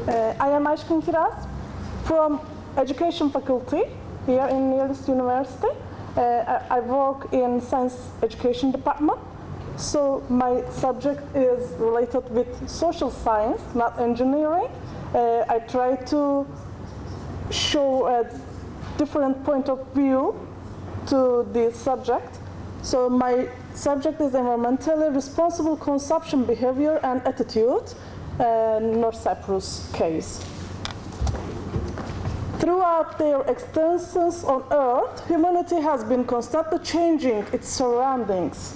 I am Aşkın Kiraz from Education Faculty here in Yıldız University. I work in Science Education Department. So my subject is related with social science, not engineering. I try to show a different point of view to this subject. So my subject is environmentally responsible consumption behavior and attitude, North Cyprus case. Throughout their existence on Earth, humanity has been constantly changing its surroundings.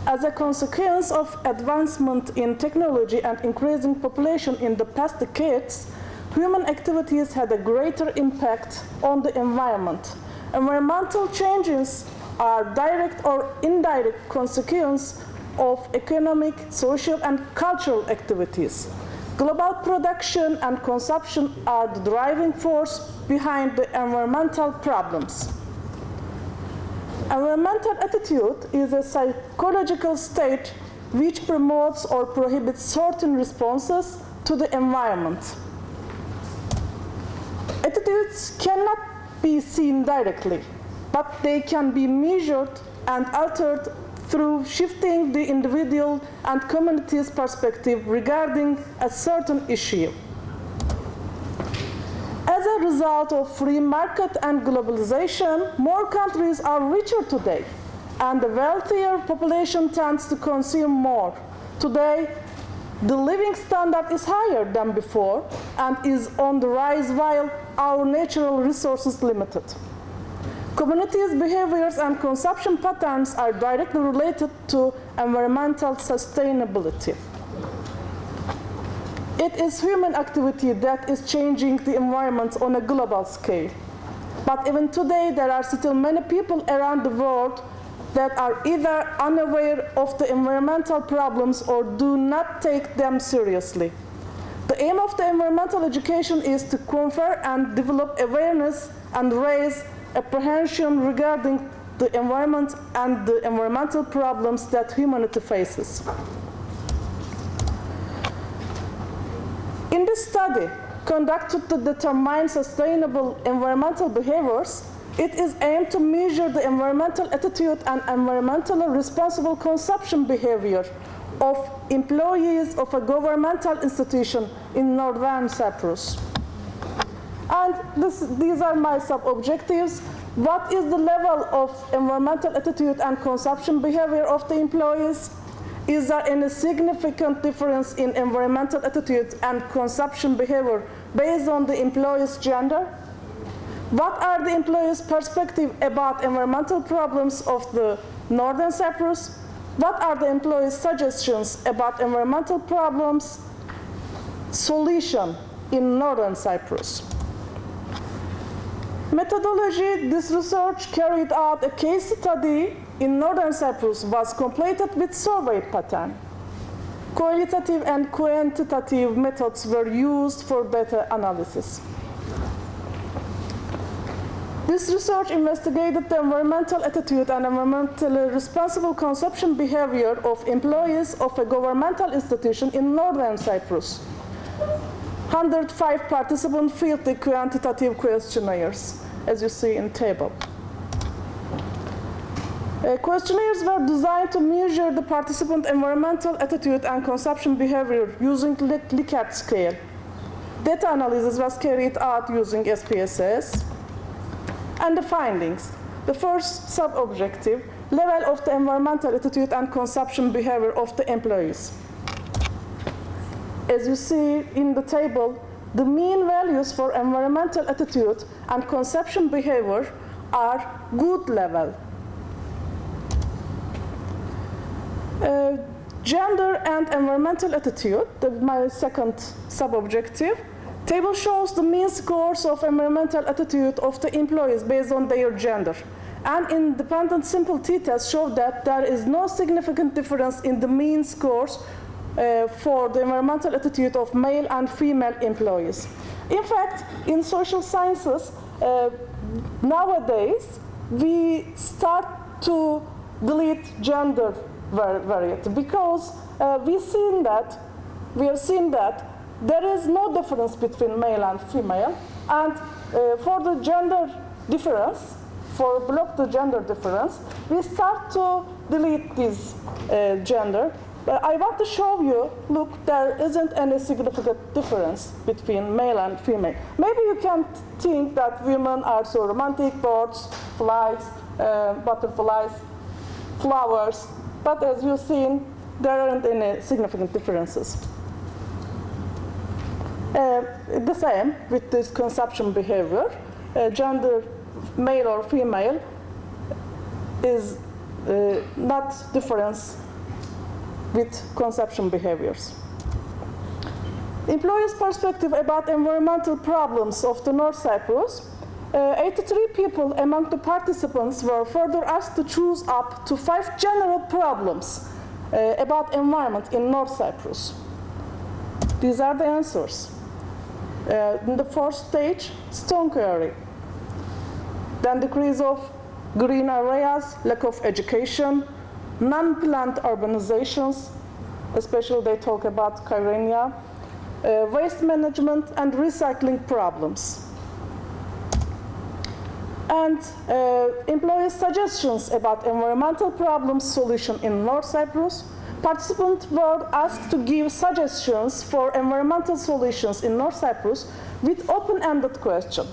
As a consequence of advancement in technology and increasing population in the past decades, human activities had a greater impact on the environment. Environmental changes are direct or indirect consequence of economic, social, and cultural activities. Global production and consumption are the driving force behind the environmental problems. Environmental attitude is a psychological state which promotes or prohibits certain responses to the environment. Attitudes cannot be seen directly, but they can be measured and altered through shifting the individual and community's perspective regarding a certain issue. As a result of free market and globalization, more countries are richer today, and the wealthier population tends to consume more. Today, the living standard is higher than before and is on the rise while our natural resources are limited. Communities' behaviors and consumption patterns are directly related to environmental sustainability. It is human activity that is changing the environment on a global scale. But even today, there are still many people around the world that are either unaware of the environmental problems or do not take them seriously. The aim of the environmental education is to confer and develop awareness and raise apprehension regarding the environment and the environmental problems that humanity faces. In this study, conducted to determine sustainable environmental behaviors, it is aimed to measure the environmental attitude and environmentally responsible consumption behavior of employees of a governmental institution in Northern Cyprus. And these are my sub-objectives. What is the level of environmental attitude and consumption behavior of the employees? Is there any significant difference in environmental attitude and consumption behavior based on the employee's gender? What are the employees' perspectives about environmental problems of the Northern Cyprus? What are the employees' suggestions about environmental problems solution in Northern Cyprus? Methodology: this research carried out a case study in Northern Cyprus was completed with survey pattern. Qualitative and quantitative methods were used for data analysis. This research investigated the environmental attitude and environmentally responsible consumption behavior of employees of a governmental institution in Northern Cyprus. 105 participants filled the quantitative questionnaires, as you see in table. Questionnaires were designed to measure the participant environmental attitude and consumption behavior using Likert scale. Data analysis was carried out using SPSS. And the findings. The first sub-objective, level of the environmental attitude and consumption behavior of the employees. As you see in the table, the mean values for environmental attitude and consumption behavior are good level. Gender and environmental attitude, my second sub-objective. Table shows the mean scores of environmental attitude of the employees based on their gender. And independent simple t-tests show that there is no significant difference in the mean scores for the environmental attitude of male and female employees. In fact, in social sciences, nowadays, we start to delete gender variety because we have seen that there is no difference between male and female. And for the gender difference, for block the gender difference, we start to delete this gender. I want to show you, look, there isn't any significant difference between male and female. Maybe you can think that women are so romantic, birds, flies, butterflies, flowers, but as you've seen, there aren't any significant differences. The same with this consumption behavior. Gender, male or female, is not difference with consumption behaviors. Employees' perspective about environmental problems of the North Cyprus. 83 people among the participants were further asked to choose up to 5 general problems about environment in North Cyprus. These are the answers. In the first stage, stone quarry. Then decrease of green areas, lack of education, non-planned urbanizations, especially they talk about Kyrenia, waste management and recycling problems. And employees' suggestions about environmental problem solution in North Cyprus. Participants were asked to give suggestions for environmental solutions in North Cyprus with open-ended question,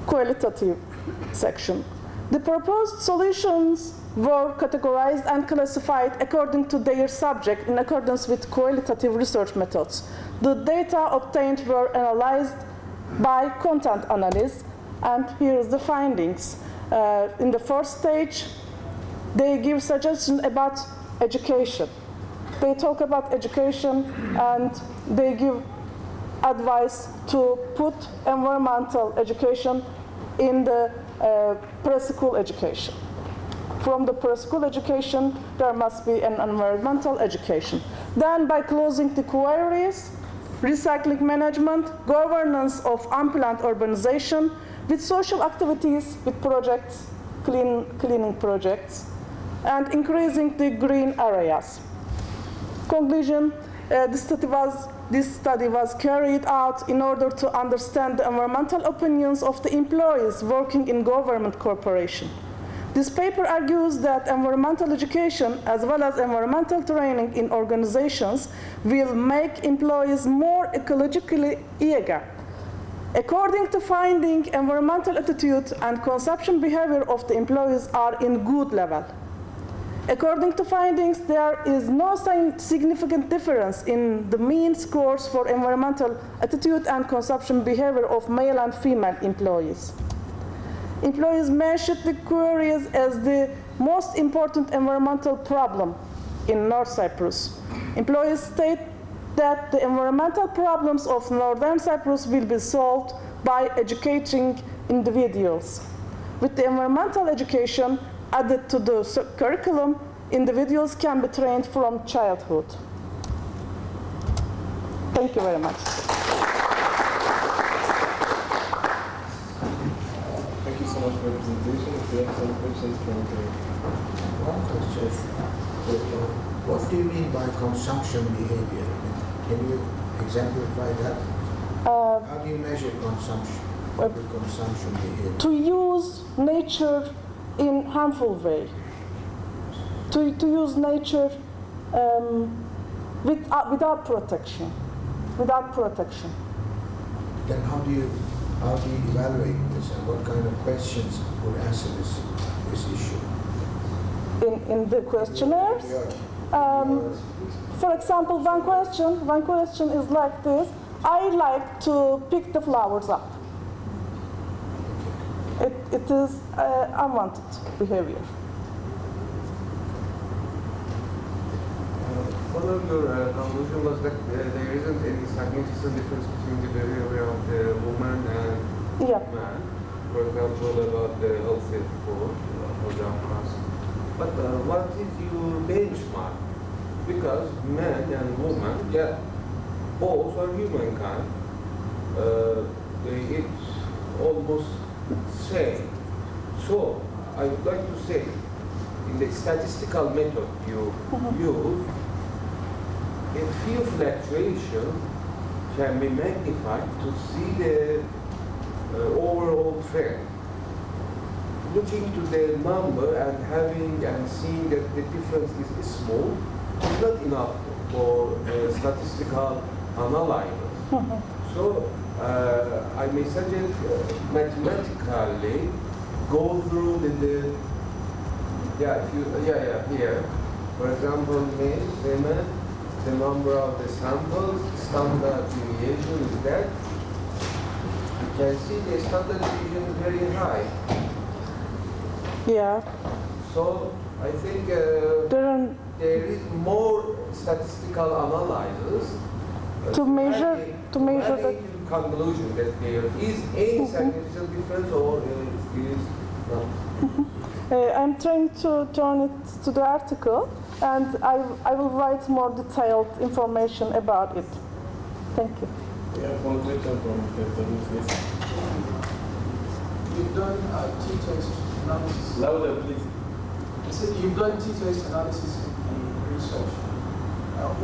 qualitative section. The proposed solutions were categorized and classified according to their subject in accordance with qualitative research methods. The data obtained were analyzed by content analysis, and here is the findings. In the first stage, they give suggestions about education. They talk about education and they give advice to put environmental education in the preschool education. From the preschool education, there must be an environmental education. Then by closing the queries, recycling management, governance of unplanned urbanization, with social activities, with projects, cleaning projects, and increasing the green areas. Conclusion, this study was carried out in order to understand the environmental opinions of the employees working in government corporation. This paper argues that environmental education as well as environmental training in organizations will make employees more ecologically eager. According to finding, environmental attitude and consumption behavior of the employees are in good level. According to findings, there is no significant difference in the mean scores for environmental attitude and consumption behavior of male and female employees. Employees mentioned the queries as the most important environmental problem in North Cyprus. Employees state that the environmental problems of Northern Cyprus will be solved by educating individuals. With the environmental education added to the curriculum, individuals can be trained from childhood. Thank you very much. Thank you so much for the presentation. If you have some questions, can you take? One question. What do you mean by consumption behavior? Can you exemplify that? How do you measure consumption? What is consumption behavior? To use nature in harmful way. To use nature without protection. Without protection. Then how do you evaluate this, and what kind of questions would answer this issue? In the questionnaires? For example, one question is like this: I like to pick the flowers up. It is unwanted behavior. One of your conclusion was that there isn't any significant difference between the behavior of the woman and man. For example, about the healthy food, for example. But what is your benchmark? Because men and women, both are humankind. They eat almost same. So I would like to say, in the statistical method you use, a few fluctuations can be magnified to see the overall trend. Looking to the number and having and seeing that the difference is small is not enough for statistical analysis. So I may suggest mathematically go through here. For example, male, female, the number of the samples, standard deviation is that. You can see the standard deviation is very high. Yeah. So I think there is more statistical analysis to measure the conclusion that there is any significant difference or is not. I'm trying to turn it to the article, and I will write more detailed information about it. Thank you. We have one question from Mr. Muslis. You've done t-test analysis. Louder, please. I said you've done t-test analysis in research.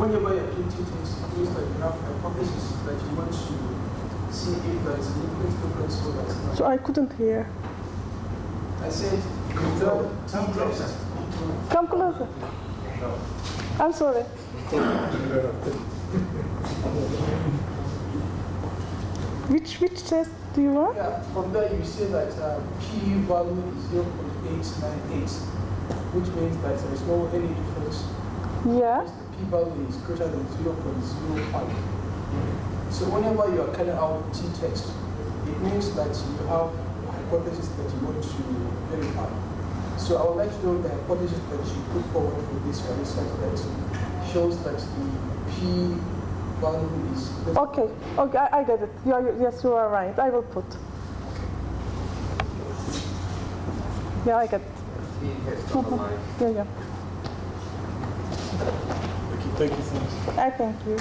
Whenever you're doing t-test, it means that you have a hypothesis that you want to see if there is a difference or that's not. So I couldn't hear. I said you've done t-test. Come closer. I'm sorry. Which test do you want? Yeah, from there you say that P value is 0.898, which means that there is no any difference. Yeah. The P value is greater than 0.05. So whenever you are carrying out t-test, it means that you have a hypothesis that you want to verify. So I would like to know the hypothesis that you put forward for this research that shows that the P value is... Okay, I get it. Yes, you are right. I will put. Yeah, I get it. Yeah. Thank you so much. I thank you.